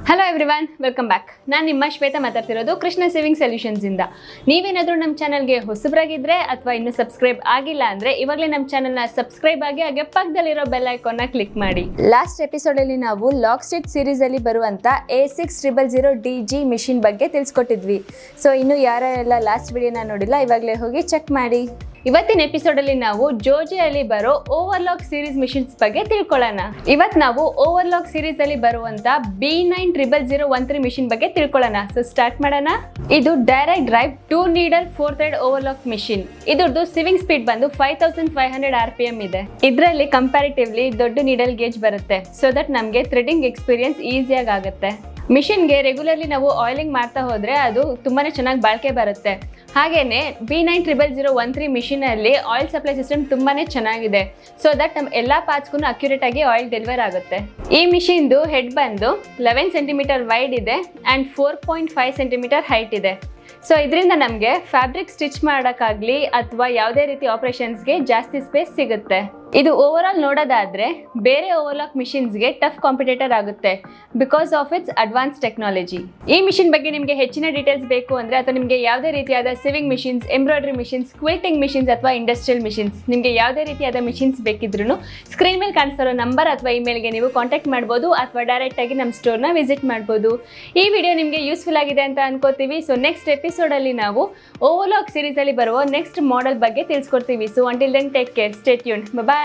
Hello everyone, welcome back. ನಾನು ನಿಮ್ಮ ಶ್ವೇತಾ ಮಾತಾಡ್ತಿರೋದು ಕೃಷ್ಣ ಸೇವಿಂಗ್ ಸೊಲ್ಯೂಷನ್ಸ್ ಇಂದ. ನೀವೇನಾದರೂ ನಮ್ಮ ಚಾನಲ್ಗೆ ಹೊಸಬರಾಗಿದ್ದರೆ ಅಥವಾ ಇನ್ನೂ ಸಬ್ಸ್ಕ್ರೈಬ್ ಆಗಿಲ್ಲ ಅಂದರೆ ಇವಾಗಲೇ ನಮ್ಮ ಚಾನಲ್ನ ಸಬ್ಸ್ಕ್ರೈಬ್ ಆಗಿ ಹಾಗೆ ಪಕ್ಕದಲ್ಲಿರೋ ಬೆಲ್ ಐಕಾನ್ನ ಕ್ಲಿಕ್ ಮಾಡಿ. ಲಾಸ್ಟ್ ಎಪಿಸೋಡಲ್ಲಿ ನಾವು ಲಾಕ್ಸ್ಟಿಕ್ ಸೀರೀಸಲ್ಲಿ ಬರುವಂಥ A6000DG ಮಿಷಿನ್ ಬಗ್ಗೆ ತಿಳಿಸ್ಕೊಟ್ಟಿದ್ವಿ. ಸೊ ಇನ್ನು ಯಾರೆಲ್ಲ ಲಾಸ್ಟ್ ವಿಡಿಯೋನ ನೋಡಿಲ್ಲ ಇವಾಗಲೇ ಹೋಗಿ ಚೆಕ್ ಮಾಡಿ. ಇವತ್ತಿನ ಎಪಿಸೋಡಲ್ಲಿ ನಾವು ಜೋಜಿಯಲ್ಲಿ ಬರೋ ಓವರ್ಲಾಕ್ ಸೀರೀಸ್ ಮಿಷಿನ್ಸ್ ಬಗ್ಗೆ ತಿಳ್ಕೊಳ್ಳೋಣ. ಇವತ್ತು ನಾವು ಓವರ್ಲಾಕ್ ಸೀರೀಸ್ ಅಲ್ಲಿ ಬರುವಂತ B900013 ಮಿಷಿನ್ ಬಗ್ಗೆ ತಿಳ್ಕೊಳ್ಳೋಣ. ಸೊ ಸ್ಟಾರ್ಟ್ ಮಾಡೋಣ. ಇದು direct drive 2 needle 4 thread overlock machine. ಇದ್ರದ್ದು ಸಿವಿಂಗ್ ಸ್ಪೀಡ್ ಬಂದು 5500 RPM ಇದೆ. ಇದರಲ್ಲಿ ಕಂಪ್ಯಾರಿಟಿವ್ಲಿ ದೊಡ್ಡ ನೀಡಲ್ ಗೇಜ್ ಬರುತ್ತೆ. ಸೊ ದಟ್ ನಮಗೆ ಥ್ರೆಡಿಂಗ್ ಎಕ್ಸ್ಪೀರಿಯನ್ಸ್ ಈಸಿಯಾಗಿ ಆಗುತ್ತೆ. ಮಿಷಿನ್ಗೆ ರೆಗ್ಯುಲರ್ಲಿ ನಾವು ಆಯಿಲಿಂಗ್ ಮಾಡ್ತಾ ಹೋದರೆ ಅದು ತುಂಬಾ ಚೆನ್ನಾಗಿ ಬಾಳಿಕೆ ಬರುತ್ತೆ. ಹಾಗೆಯೇ B900013 ಮಿಷಿನಲ್ಲಿ ಆಯಿಲ್ ಸಪ್ಲೈ ಸಿಸ್ಟಮ್ ತುಂಬಾ ಚೆನ್ನಾಗಿದೆ. ಸೊ ದಟ್ ನಮ್ಮ ಎಲ್ಲ ಪಾರ್ಟ್ಸ್ಗೂ ಅಕ್ಯುರೇಟ್ ಆಗಿ ಆಯಿಲ್ ಡೆಲಿವರ್ ಆಗುತ್ತೆ. ಈ ಮಿಷಿನ್ದು ಹೆಡ್ ಬಂದು 11 ಸೆಂಟಿಮೀಟರ್ ವೈಡ್ ಇದೆ ಆ್ಯಂಡ್ 4.5 ಸೆಂಟಿಮೀಟರ್ ಹೈಟ್ ಇದೆ. ಸೊ ಇದರಿಂದ ನಮಗೆ ಫ್ಯಾಬ್ರಿಕ್ ಸ್ಟಿಚ್ ಮಾಡೋಕ್ಕಾಗಲಿ ಅಥವಾ ಯಾವುದೇ ರೀತಿ ಆಪರೇಷನ್ಸ್ಗೆ ಜಾಸ್ತಿ ಸ್ಪೇಸ್ ಸಿಗುತ್ತೆ. ಇದು ಓವರ್ ಆಲ್ ನೋಡೋದಾದರೆ ಬೇರೆ ಓವರ್ಲಾಕ್ ಮಿಷಿನ್ಸ್ಗೆ ಟಫ್ ಕಾಂಪಿಟೇಟರ್ ಆಗುತ್ತೆ because of it's advance technology. ಈ ಮಿಷಿನ್ ಬಗ್ಗೆ ನಿಮಗೆ ಹೆಚ್ಚಿನ ಡೀಟೇಲ್ಸ್ ಬೇಕು ಅಂದರೆ ಅಥವಾ ನಿಮಗೆ ಯಾವುದೇ ರೀತಿಯಾದ ಸಿವಿಂಗ್ ಮಿಷಿನ್ಸ್, ಎಂಬ್ರಾಯ್ಡ್ರಿ ಮಿಷಿನ್ಸ್, ಕ್ವಿಲ್ಟಿಂಗ್ ಮಿಷಿನ್ಸ್ ಅಥವಾ ಇಂಡಸ್ಟ್ರಿಯಲ್ ಮಿಷಿನ್ಸ್, ನಿಮಗೆ ಯಾವುದೇ ರೀತಿಯಾದ ಮಿಷಿನ್ಸ್ ಬೇಕಿದ್ರೂ ಸ್ಕ್ರೀನ್ ಮೇಲೆ ಕಾಣಿಸ್ತಿರೋ ನಂಬರ್ ಅಥವಾ ಇಮೇಲ್ಗೆ ನೀವು ಕಾಂಟ್ಯಾಕ್ಟ್ ಮಾಡ್ಬೋದು ಅಥವಾ ಡೈರೆಕ್ಟಾಗಿ ನಮ್ಮ ಸ್ಟೋರ್ನ ವಿಸಿಟ್ ಮಾಡ್ಬೋದು. ಈ ವಿಡಿಯೋ ನಿಮಗೆ ಯೂಸ್ಫುಲ್ ಆಗಿದೆ ಅಂತ ಅನ್ಕೋತೀವಿ. ಸೊ ನೆಕ್ಸ್ಟ್ ಎಪಿಸೋಡಲ್ಲಿ ನಾವು ಓವರ್ಲಾಕ್ ಸೀರೀಸಲ್ಲಿ ಬರುವ ನೆಕ್ಸ್ಟ್ ಮಾಡೆಲ್ ಬಗ್ಗೆ ತಿಳಿಸ್ಕೊಡ್ತೀವಿ. So until then take care, stay tuned, ಬಾಯ್.